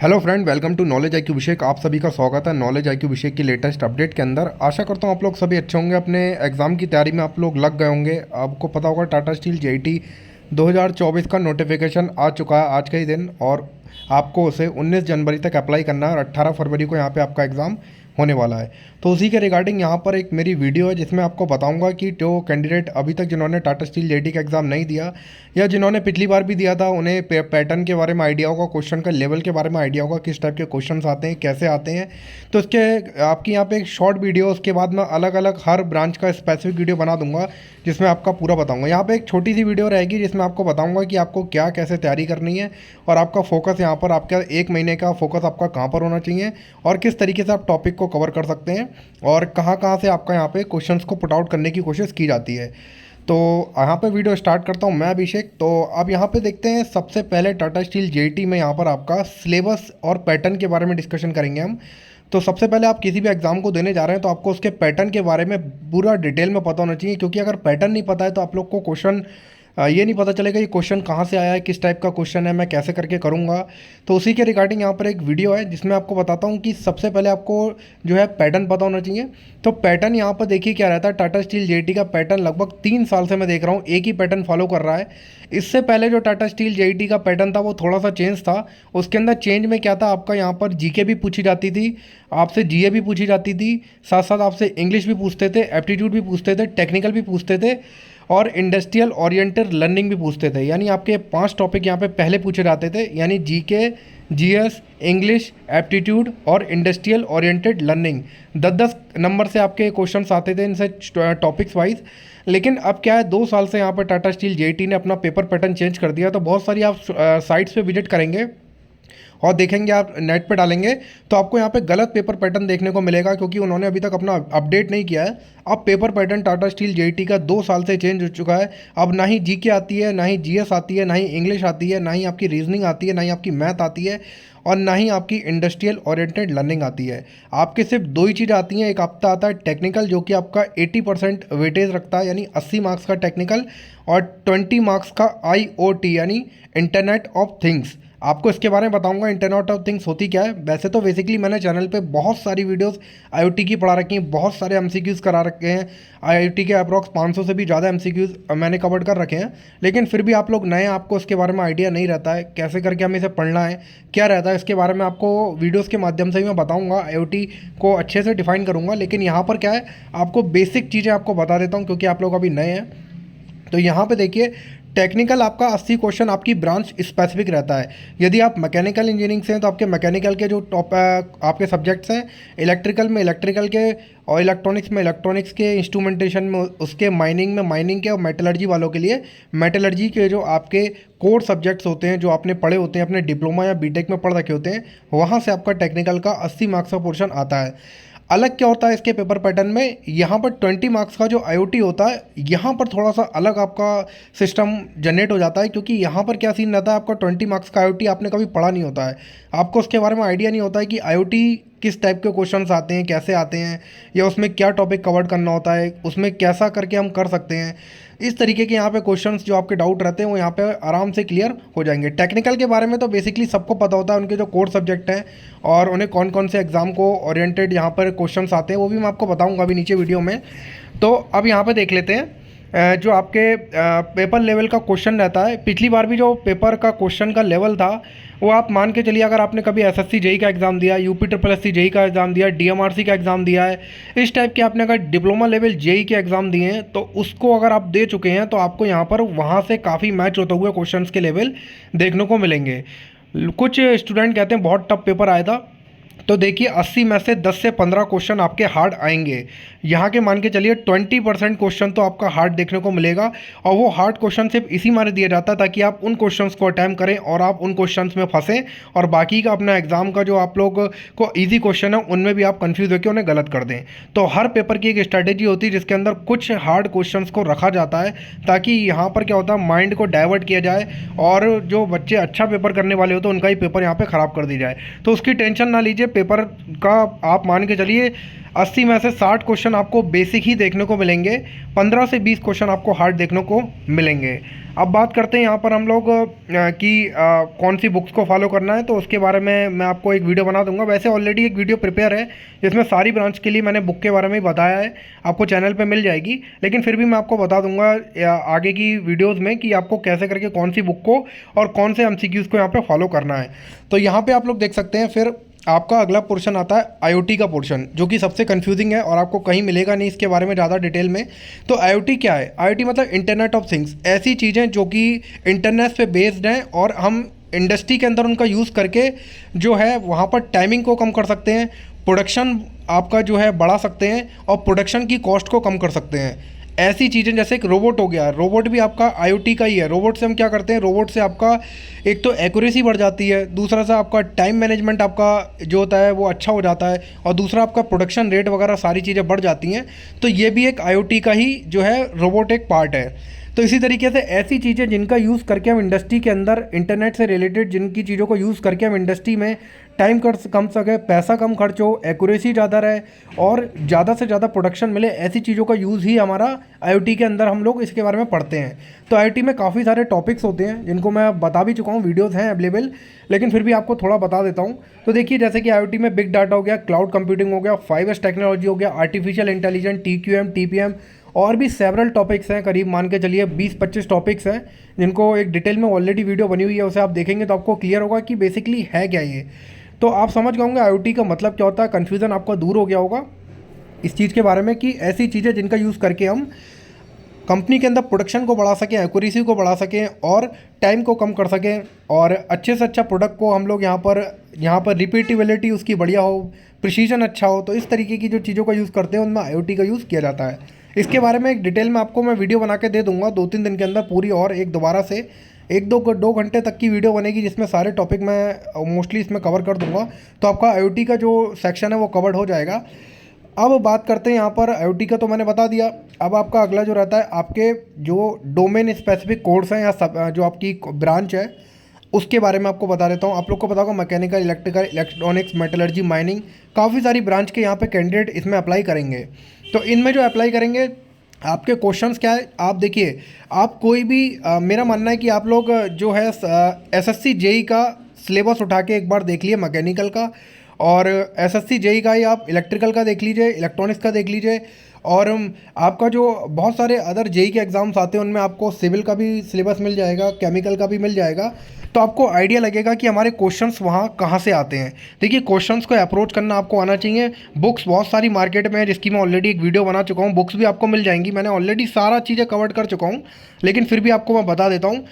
Hello friend, welcome to knowledge IQ Abhishek. आप सभी का स्वागत है नॉलेज आईक्यू अभिषेक की लेटेस्ट अपडेट के अंदर। आशा करता हूँ आप लोग सभी अच्छे होंगे, अपने एग्ज़ाम की तैयारी में आप लोग लग गए होंगे। आपको पता होगा टाटा स्टील जेईटी 2024 का नोटिफिकेशन आ चुका है आज का ही दिन, और आपको उसे 19 जनवरी तक अप्लाई करना है और 18 फरवरी को यहाँ पे आपका एग्ज़ाम होने वाला है। तो उसी के रिगार्डिंग यहाँ पर एक मेरी वीडियो है जिसमें आपको बताऊंगा कि जो कैंडिडेट अभी तक जिन्होंने टाटा स्टील जेईटी का एग्ज़ाम नहीं दिया या जिन्होंने पिछली बार भी दिया था, उन्हें पैटर्न के बारे में आइडिया होगा, क्वेश्चन का लेवल के बारे में आइडिया होगा, किस टाइप के क्वेश्चंस आते हैं, कैसे आते हैं। तो इसके आपकी यहाँ पे एक शॉर्ट वीडियो, उसके बाद मैं अलग अलग हर ब्रांच का स्पेसिफिक वीडियो बना दूंगा जिसमें आपका पूरा बताऊंगा। यहाँ पे एक छोटी सी वीडियो रहेगी जिसमें आपको बताऊंगा कि आपको क्या कैसे तैयारी करनी है और आपका फोकस यहाँ पर, आपका एक महीने का फोकस आपका कहाँ पर होना चाहिए और किस तरीके से आप टॉपिक को कवर कर सकते हैं और कहाँ कहाँ से आपका यहाँ पे क्वेश्चंस को पुट आउट करने की कोशिश की जाती है। तो यहाँ पे वीडियो स्टार्ट करता हूँ मैं अभिषेक। तो अब यहाँ पे देखते हैं, सबसे पहले टाटा स्टील जेईटी में यहाँ पर आपका सिलेबस और पैटर्न के बारे में डिस्कशन करेंगे हम। तो सबसे पहले आप किसी भी एग्ज़ाम को देने जा रहे हैं तो आपको उसके पैटर्न के बारे में पूरा डिटेल में पता होना चाहिए, क्योंकि अगर पैटर्न नहीं पता है तो आप लोग को क्वेश्चन ये नहीं पता चलेगा ये क्वेश्चन कहाँ से आया है, किस टाइप का क्वेश्चन है, मैं कैसे करके करूँगा। तो उसी के रिगार्डिंग यहाँ पर एक वीडियो है जिसमें आपको बताता हूँ कि सबसे पहले आपको जो है पैटर्न पता होना चाहिए। तो पैटर्न यहाँ पर देखिए क्या रहता है। टाटा स्टील जेईटी का पैटर्न लगभग 3 साल से मैं देख रहा हूँ एक ही पैटर्न फॉलो कर रहा है। इससे पहले जो टाटा स्टील जेईटी का पैटर्न था वो थोड़ा सा चेंज था। उसके अंदर चेंज में क्या था, आपका यहाँ पर जीके भी पूछी जाती थी, आपसे जीए भी पूछी जाती थी, साथ साथ आपसे इंग्लिश भी पूछते थे, एप्टीट्यूड भी पूछते थे, टेक्निकल भी पूछते थे और इंडस्ट्रियल ओरिएंटेड लर्निंग भी पूछते थे। यानी आपके 5 टॉपिक यहाँ पे पहले पूछे जाते थे, यानी जीके, जीएस, इंग्लिश, एप्टीट्यूड और इंडस्ट्रियल ओरिएंटेड लर्निंग। 10-10 नंबर से आपके क्वेश्चंस आते थे इनसे टॉपिक्स वाइज। लेकिन अब क्या है, 2 साल से यहाँ पर टाटा स्टील जेईटी ने अपना पेपर पैटर्न चेंज कर दिया। तो बहुत सारी आप साइट्स पे विजिट करेंगे और देखेंगे, आप नेट पे डालेंगे तो आपको यहाँ पे गलत पेपर पैटर्न देखने को मिलेगा, क्योंकि उन्होंने अभी तक अपना अपडेट नहीं किया है। अब paper pattern Tata steel JET का 2 साल से चेंज हो चुका है। अब ना ही जीके आती है, ना ही जीएस आती है, ना ही इंग्लिश आती है, ना ही आपकी रीजनिंग आती है, ना ही आपकी मैथ आती है और ना ही आपकी इंडस्ट्रियल ओरिएंटेड लर्निंग आती है। आपके सिर्फ 2 ही चीज़ आती हैं। एक आपका आता है टेक्निकल, जो कि आपका 80% वेटेज रखता है, यानी 80 मार्क्स का टेक्निकल और 20 मार्क्स का आईओटी यानी इंटरनेट ऑफ थिंग्स। आपको इसके बारे में बताऊंगा इंटरनेट ऑफ थिंग्स होती क्या है। वैसे तो बेसिकली मैंने चैनल पे बहुत सारी वीडियोस आईओटी की पढ़ा रखी हैं, बहुत सारे एमसीक्यूज़ करा रखे हैं। आईओटी के अप्रॉक्स 500 से भी ज़्यादा एमसीक्यूज़ मैंने कवर कर रखे हैं। लेकिन फिर भी आप लोग नए, आपको इसके बारे में आइडिया नहीं रहता है कैसे करके हमें इसे पढ़ना है, क्या रहता है, इसके बारे में आपको वीडियोज़ के माध्यम से भी मैं बताऊँगा। आईओटी को अच्छे से डिफाइन करूँगा। लेकिन यहाँ पर क्या है, आपको बेसिक चीज़ें आपको बता देता हूँ क्योंकि आप लोग अभी नए हैं। तो यहाँ पे देखिए, टेक्निकल आपका 80 क्वेश्चन आपकी ब्रांच स्पेसिफिक रहता है। यदि आप मैकेनिकल इंजीनियरिंग से हैं तो आपके मैकेनिकल के जो आपके सब्जेक्ट्स हैं, इलेक्ट्रिकल में इलेक्ट्रिकल के और इलेक्ट्रॉनिक्स में इलेक्ट्रॉनिक्स के, इंस्ट्रूमेंटेशन में उसके, माइनिंग में माइनिंग के और मेटलर्जी वालों के लिए मेटलर्जी के जो आपके कोर सब्जेक्ट्स होते हैं, जो आपने पढ़े होते हैं, अपने डिप्लोमा या बीटेक में पढ़ रखे होते हैं, वहाँ से आपका टेक्निकल का 80 मार्क्स का पोर्शन आता है। अलग क्या होता है इसके पेपर पैटर्न में, यहाँ पर 20 मार्क्स का जो आईओटी होता है, यहाँ पर थोड़ा सा अलग आपका सिस्टम जनरेट हो जाता है, क्योंकि यहाँ पर क्या सीन रहता है, आपका 20 मार्क्स का आईओटी आपने कभी पढ़ा नहीं होता है, आपको उसके बारे में आइडिया नहीं होता है कि आईओटी किस टाइप के क्वेश्चंस आते हैं, कैसे आते हैं, या उसमें क्या टॉपिक कवर करना होता है, उसमें कैसा करके हम कर सकते हैं। इस तरीके के यहाँ पे क्वेश्चंस जो आपके डाउट रहते हैं वो यहाँ पे आराम से क्लियर हो जाएंगे। टेक्निकल के बारे में तो बेसिकली सबको पता होता है, उनके जो कोर सब्जेक्ट हैं और उन्हें कौन कौन से एग्ज़ाम को ओरिएंटेड यहाँ पर क्वेश्चंस आते हैं वो भी मैं आपको बताऊँगा अभी नीचे वीडियो में। तो अब यहाँ पर देख लेते हैं जो आपके पेपर लेवल का क्वेश्चन रहता है। पिछली बार भी जो पेपर का क्वेश्चन का लेवल था वो आप मान के चलिए, अगर आपने कभी एसएससी जेई का एग्ज़ाम दिया, यूपी ट्रिपल एससी जेई का एग्ज़ाम दिया, डीएमआरसी का एग्ज़ाम दिया है, इस टाइप के आपने अगर डिप्लोमा लेवल जेई के एग्ज़ाम दिए हैं तो उसको अगर आप दे चुके हैं तो आपको यहाँ पर वहाँ से काफ़ी मैच होते हुए क्वेश्चंस के लेवल देखने को मिलेंगे। कुछ स्टूडेंट कहते हैं बहुत टफ पेपर आया था, तो देखिए 80 में से 10 से 15 क्वेश्चन आपके हार्ड आएंगे। यहाँ के मान के चलिए 20% क्वेश्चन तो आपका हार्ड देखने को मिलेगा, और वो हार्ड क्वेश्चन सिर्फ इसी मारे दिया जाता है ताकि आप उन क्वेश्चंस को अटैम्प्ट करें और आप उन क्वेश्चंस में फंसें, और बाकी का अपना एग्जाम का जो आप लोग को ईजी क्वेश्चन है उनमें भी आप कन्फ्यूज होकर उन्हें गलत कर दें। तो हर पेपर की एक स्ट्रैटेजी होती है जिसके अंदर कुछ हार्ड क्वेश्चन को रखा जाता है ताकि यहाँ पर क्या होता है, माइंड को डाइवर्ट किया जाए और जो बच्चे अच्छा पेपर करने वाले होते हैं उनका ही पेपर यहाँ पर ख़राब कर दी जाए। तो उसकी टेंशन ना लीजिए, पेपर का आप मान के चलिए 80 में से 60 क्वेश्चन आपको बेसिक ही देखने को मिलेंगे, 15 से 20 क्वेश्चन आपको हार्ड देखने को मिलेंगे। अब बात करते हैं यहाँ पर हम लोग कि कौन सी बुक्स को फॉलो करना है, तो उसके बारे में मैं आपको एक वीडियो बना दूंगा। वैसे ऑलरेडी एक वीडियो प्रिपेयर है जिसमें सारी ब्रांच के लिए मैंने बुक के बारे में ही बताया है, आपको चैनल पे मिल जाएगी, लेकिन फिर भी मैं आपको बता दूंगा आगे की वीडियोज़ में कि आपको कैसे करके कौन सी बुक को और कौन से MCQs को यहाँ पर फॉलो करना है। तो यहाँ पर आप लोग देख सकते हैं, फिर आपका अगला पोर्शन आता है IoT का पोर्शन, जो कि सबसे कंफ्यूजिंग है और आपको कहीं मिलेगा नहीं इसके बारे में ज़्यादा डिटेल में। तो IoT क्या है? IoT मतलब इंटरनेट ऑफ थिंग्स, ऐसी चीज़ें जो कि इंटरनेट पे बेस्ड हैं और हम इंडस्ट्री के अंदर उनका यूज़ करके जो है वहाँ पर टाइमिंग को कम कर सकते हैं, प्रोडक्शन आपका जो है बढ़ा सकते हैं और प्रोडक्शन की कॉस्ट को कम कर सकते हैं। ऐसी चीज़ें जैसे एक रोबोट हो गया, रोबोट भी आपका IoT का ही है। रोबोट से हम क्या करते हैं, रोबोट से आपका एक तो एक्यूरेसी बढ़ जाती है, दूसरा से आपका टाइम मैनेजमेंट आपका जो होता है वो अच्छा हो जाता है, और दूसरा आपका प्रोडक्शन रेट वगैरह सारी चीज़ें बढ़ जाती हैं। तो ये भी एक IoT का ही जो है रोबोट एक पार्ट है। तो इसी तरीके से ऐसी चीज़ें जिनका यूज़ करके हम इंडस्ट्री के अंदर इंटरनेट से रिलेटेड जिनकी चीज़ों को यूज़ करके हम इंडस्ट्री में टाइम कम सके, पैसा कम खर्च हो, एक्यूरेसी ज़्यादा रहे और ज़्यादा से ज़्यादा प्रोडक्शन मिले, ऐसी चीज़ों का यूज़ ही हमारा IoT के अंदर हम लोग इसके बारे में पढ़ते हैं। तो IoT में काफ़ी सारे टॉपिक्स होते हैं जिनको मैं बता भी चुका हूँ, वीडियोज़ हैं अवेलेबल, लेकिन फिर भी आपको थोड़ा बता देता हूँ। तो देखिए, जैसे कि IoT में बिग डाटा हो गया, क्लाउड कंप्यूटिंग हो गया, 5S टेक्नोलॉजी हो गया, आर्टिफिशियल इंटेलिजेंस, TQM, TPM और भी सेवरल टॉपिक्स हैं, करीब मान के चलिए 20-25 टॉपिक्स हैं जिनको एक डिटेल में ऑलरेडी वीडियो बनी हुई है, उसे आप देखेंगे तो आपको क्लियर होगा कि बेसिकली है क्या ये। तो आप समझ गए होंगे IoT का मतलब क्या होता है, कन्फ्यूज़न आपका दूर हो गया होगा इस चीज़ के बारे में कि ऐसी चीज़ें जिनका यूज़ करके हम कंपनी के अंदर प्रोडक्शन को बढ़ा सकें, एक्यूरेसी को बढ़ा सकें और टाइम को कम कर सकें और अच्छे से अच्छा प्रोडक्ट को हम लोग यहाँ पर रिपीटेबिलिटी उसकी बढ़िया हो, प्रिसीजन अच्छा हो। तो इस तरीके की जो चीज़ों का यूज़ करते हैं उनमें IoT का यूज़ किया जाता है। इसके बारे में एक डिटेल में आपको मैं वीडियो बना के दे दूँगा 2-3 दिन के अंदर पूरी, और एक दोबारा से 1-2 घंटे तक की वीडियो बनेगी जिसमें सारे टॉपिक मैं मोस्टली इसमें कवर कर दूंगा। तो आपका IoT का जो सेक्शन है वो कवर्ड हो जाएगा। अब बात करते हैं यहाँ पर IoT का, तो मैंने बता दिया। अब आपका अगला जो रहता है, आपके जो डोमेन स्पेसिफिक कोर्स हैं या जो आपकी ब्रांच है उसके बारे में आपको बता देता हूँ। आप लोग को पता होगा mechanical, electrical, electronics, metallurgy, mining, काफ़ी सारी ब्रांच के यहाँ पे कैंडिडेट इसमें अप्लाई करेंगे। तो इनमें जो अप्लाई करेंगे आपके क्वेश्चंस क्या है, आप देखिए, आप कोई भी मेरा मानना है कि आप लोग जो है SSC JEE का सिलेबस उठा के एक बार देख लिए मैकेनिकल का, और SSC JEE का ही आप इलेक्ट्रिकल का देख लीजिए, इलेक्ट्रॉनिक्स का देख लीजिए, और आपका जो बहुत सारे अदर JEE के एग्ज़ाम्स आते हैं उनमें आपको सिविल का भी सिलेबस मिल जाएगा, केमिकल का भी मिल जाएगा। तो आपको आइडिया लगेगा कि हमारे क्वेश्चंस वहाँ कहाँ से आते हैं। देखिए, क्वेश्चंस को अप्रोच करना आपको आना चाहिए। बुक्स बहुत सारी मार्केट में है जिसकी मैं ऑलरेडी एक वीडियो बना चुका हूँ, बुक्स भी आपको मिल जाएंगी, मैंने ऑलरेडी सारा चीज़ें कवर कर चुका हूँ, लेकिन फिर भी आपको मैं बता देता हूँ।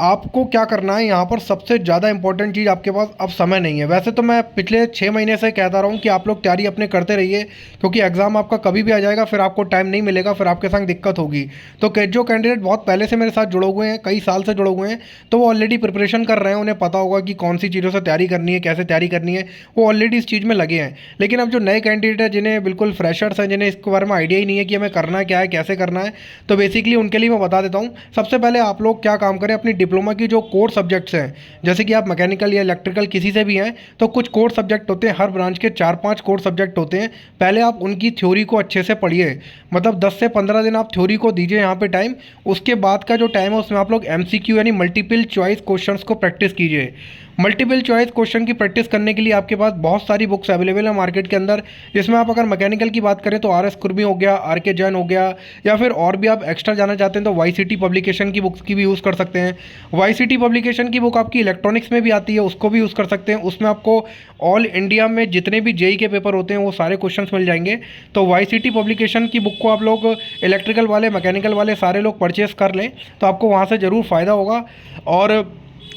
आपको क्या करना है, यहाँ पर सबसे ज़्यादा इंपॉर्टेंट चीज़, आपके पास अब समय नहीं है। वैसे तो मैं पिछले 6 महीने से कहता रहा हूँ कि आप लोग तैयारी अपने करते रहिए, क्योंकि एग्ज़ाम आपका कभी भी आ जाएगा, फिर आपको टाइम नहीं मिलेगा, फिर आपके संग दिक्कत होगी। तो जो कैंडिडेट बहुत पहले से मेरे साथ जुड़े हुए हैं, कई साल से जुड़े हुए हैं, तो वो ऑलरेडी प्रिपरेशन कर रहे हैं, उन्हें पता होगा कि कौन सी चीज़ों से तैयारी करनी है, कैसे तैयारी करनी है, वो ऑलरेडी इस चीज़ में लगे हैं। लेकिन अब जो नए कैंडिडेट हैं, जिन्हें बिल्कुल फ्रेशर्स हैं, जिन्हें इसके बारे में आइडिया ही नहीं है कि हमें करना क्या है, कैसे करना है, तो बेसिकली उनके लिए मैं बता देता हूँ। सबसे पहले आप लोग क्या काम करें, अपनी डिप्लोमा की जो कोर सब्जेक्ट्स हैं, जैसे कि आप मैकेनिकल या इलेक्ट्रिकल किसी से भी हैं, तो कुछ कोर सब्जेक्ट होते हैं, हर ब्रांच के 4-5 कोर सब्जेक्ट होते हैं। पहले आप उनकी थ्योरी को अच्छे से पढ़िए, मतलब 10 से 15 दिन आप थ्योरी को दीजिए यहाँ पे टाइम। उसके बाद का जो टाइम है उसमें आप लोग MCQ यानी मल्टीपल चॉइस क्वेश्चंस को प्रैक्टिस कीजिए। मल्टीपल चॉइस क्वेश्चन की प्रैक्टिस करने के लिए आपके पास बहुत सारी बुक्स अवेलेबल है मार्केट के अंदर, जिसमें आप अगर मैकेनिकल की बात करें तो RS कुर्मी हो गया, RK जैन हो गया, या फिर और भी आप एक्स्ट्रा जाना चाहते हैं तो YCT पब्लिकेशन की बुक्स की भी यूज़ कर सकते हैं। YCT पब्लिकेशन की बुक आपकी इलेक्ट्रॉनिक्स में भी आती है, उसको भी यूज़ कर सकते हैं। उसमें आपको ऑल इंडिया में जितने भी JEE के पेपर होते हैं वो सारे क्वेश्चन मिल जाएंगे। तो YCT पब्लिकेशन की बुक को आप लोग इलेक्ट्रिकल वाले, मैकेनिकल वाले सारे लोग परचेस कर लें, तो आपको वहाँ से ज़रूर फ़ायदा होगा। और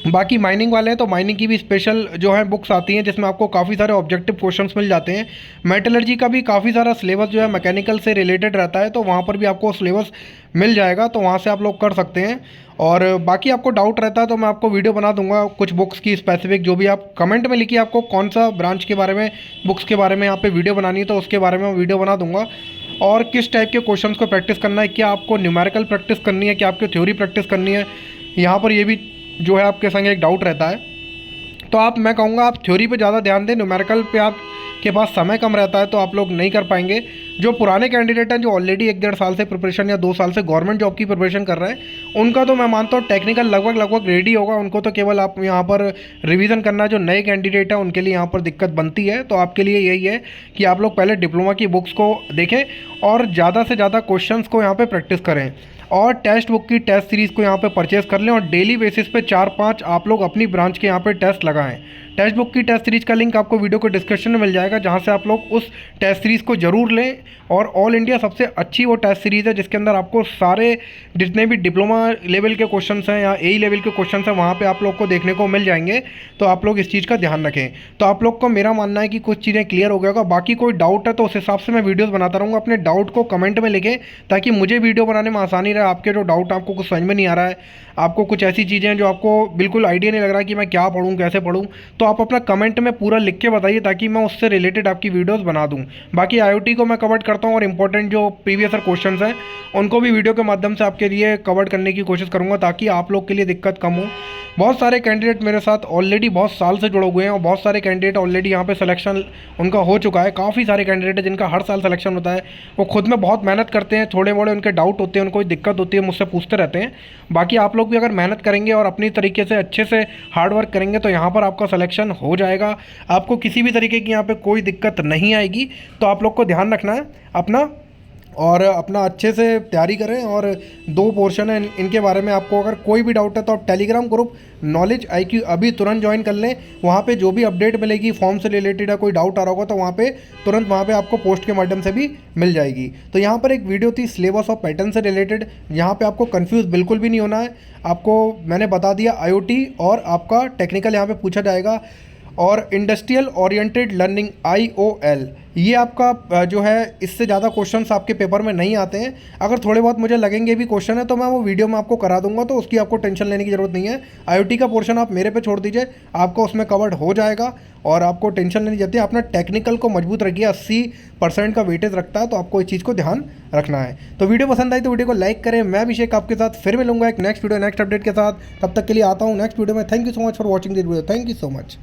बाकी माइनिंग वाले हैं तो माइनिंग की भी स्पेशल जो है बुक्स आती हैं, जिसमें आपको काफ़ी सारे ऑब्जेक्टिव क्वेश्चंस मिल जाते हैं। मेटलर्जी का भी काफ़ी सारा सिलेबस जो है मैकेनिकल से रिलेटेड रहता है, तो वहाँ पर भी आपको सिलेबस मिल जाएगा, तो वहाँ से आप लोग कर सकते हैं। और बाकी आपको डाउट रहता है तो मैं आपको वीडियो बना दूंगा कुछ बुक्स की स्पेसिफिक, जो भी आप कमेंट में लिखिए आपको कौन सा ब्रांच के बारे में, बुक्स के बारे में यहाँ पे वीडियो बनानी है, तो उसके बारे में मैं वीडियो बना दूंगा। और किस टाइप के क्वेश्चंस को प्रैक्टिस करना है, क्या आपको न्यूमेरिकल प्रैक्टिस करनी है, क्या आपको थ्योरी प्रैक्टिस करनी है, यहाँ पर ये भी जो है आपके संग एक डाउट रहता है। तो मैं कहूँगा आप थ्योरी पे ज़्यादा ध्यान दें, न्यूमेरिकल पे आप के पास समय कम रहता है तो आप लोग नहीं कर पाएंगे। जो पुराने कैंडिडेट हैं जो ऑलरेडी 1-1.5 साल से प्रिपरेशन या 2 साल से गवर्नमेंट जॉब की प्रिपरेशन कर रहे हैं, उनका तो मैं मानता हूँ टेक्निकल लगभग रेडी होगा। उनको तो केवल आप यहाँ पर रिवीजन करना है। जो नए कैंडिडेट हैं उनके लिए यहाँ पर दिक्कत बनती है। तो आपके लिए यही है कि आप लोग पहले डिप्लोमा की बुक्स को देखें और ज़्यादा से ज़्यादा क्वेश्चंस को यहाँ पे प्रैक्टिस करें और टेस्ट बुक की टेस्ट सीरीज़ को यहाँ पे परचेज़ कर लें और डेली बेसिस पे 4-5 आप लोग अपनी ब्रांच के यहाँ पे टेस्ट लगाएं। टेस्ट बुक की टेस्ट सीरीज़ का लिंक आपको वीडियो को डिस्क्रिप्शन में मिल जाएगा, जहाँ से आप लोग उस टेस्ट सीरीज़ को ज़रूर लें। और ऑल इंडिया सबसे अच्छी वो टेस्ट सीरीज़ है जिसके अंदर आपको सारे जितने भी डिप्लोमा लेवल के क्वेश्चंस हैं या ए लेवल के क्वेश्चंस हैं वहाँ पे आप लोग को देखने को मिल जाएंगे। तो आप लोग इस चीज़ का ध्यान रखें। तो आप लोग को मेरा मानना है कि कुछ चीज़ें क्लियर हो गया होगा। बाकी कोई डाउट है तो उस हिसाब से मैं वीडियोज़ बनाता रहूँगा। अपने डाउट को कमेंट में लिखें ताकि मुझे वीडियो बनाने में आसानी रहे। आपके जो डाउट आपको कुछ समझ में नहीं आ रहा है, आपको कुछ ऐसी चीज़ें हैं जो आपको बिल्कुल आइडिया नहीं लग रहा कि मैं क्या पढ़ूँ कैसे पढ़ूँ, तो आप अपना कमेंट में पूरा लिख के बताइए ताकि मैं उससे रिलेटेड आपकी वीडियोस बना दूं। बाकी आईओटी को मैं कवर करता हूं और इंपॉर्टेंट जो प्रीवियस ईयर क्वेश्चंस हैं उनको भी वीडियो के माध्यम से आपके लिए कवर करने की कोशिश करूंगा ताकि आप लोग के लिए दिक्कत कम हो। बहुत सारे कैंडिडेट मेरे साथ ऑलरेडी बहुत साल से जुड़े हुए हैं और बहुत सारे कैंडिडेट ऑलरेडी यहाँ पे सिलेक्शन उनका हो चुका है। काफ़ी सारे कैंडिडेट हैं जिनका हर साल सिलेक्शन होता है। वो खुद में बहुत मेहनत करते हैं, थोड़े मोड़े उनके डाउट होते हैं, उनको कोई दिक्कत होती है मुझसे पूछते रहते हैं। बाकी आप लोग भी अगर मेहनत करेंगे और अपनी तरीके से अच्छे से हार्ड वर्क करेंगे तो यहाँ पर आपका सिलेक्शन हो जाएगा। आपको किसी भी तरीके की यहाँ पे कोई दिक्कत नहीं आएगी। तो आप लोग को ध्यान रखना है अपना और अपना अच्छे से तैयारी करें। और 2 पोर्शन है इनके बारे में, आपको अगर कोई भी डाउट है तो आप टेलीग्राम ग्रुप नॉलेज IQ अभी तुरंत ज्वाइन कर लें। वहाँ पे जो भी अपडेट मिलेगी फॉर्म से रिलेटेड है, कोई डाउट आ रहा होगा तो वहाँ पे तुरंत वहाँ पे आपको पोस्ट के माध्यम से भी मिल जाएगी। तो यहाँ पर एक वीडियो थी सिलेबस ऑफ पैटर्न से रिलेटेड। यहाँ पे आपको कंफ्यूज बिल्कुल भी नहीं होना है। आपको मैंने बता दिया IoT और आपका टेक्निकल यहाँ पे पूछा जाएगा और इंडस्ट्रियल ओरिएंटेड लर्निंग IOL, ये आपका जो है इससे ज़्यादा क्वेश्चंस आपके पेपर में नहीं आते हैं। अगर थोड़े बहुत मुझे लगेंगे भी क्वेश्चन है तो मैं वो वीडियो में आपको करा दूंगा, तो उसकी आपको टेंशन लेने की ज़रूरत नहीं है। IoT का पोर्शन आप मेरे पे छोड़ दीजिए, आपको उसमें कवर्ड हो जाएगा और आपको टेंशन लेनी चाहिए। अपना टेक्निकल को मजबूत रखिए, 80% का वेटेज रखता है, तो आपको इस चीज़ को ध्यान रखना है। तो वीडियो पसंद आई तो वीडियो को लाइक करें। मैं अभिषेक आपके साथ फिर मिलूंगा एक नेक्स्ट वीडियो नेक्स्ट अपडेट के साथ। तब तक के लिए आता हूँ नेक्स्ट वीडियो में। Thank you so much for watching this video. Thank you so much.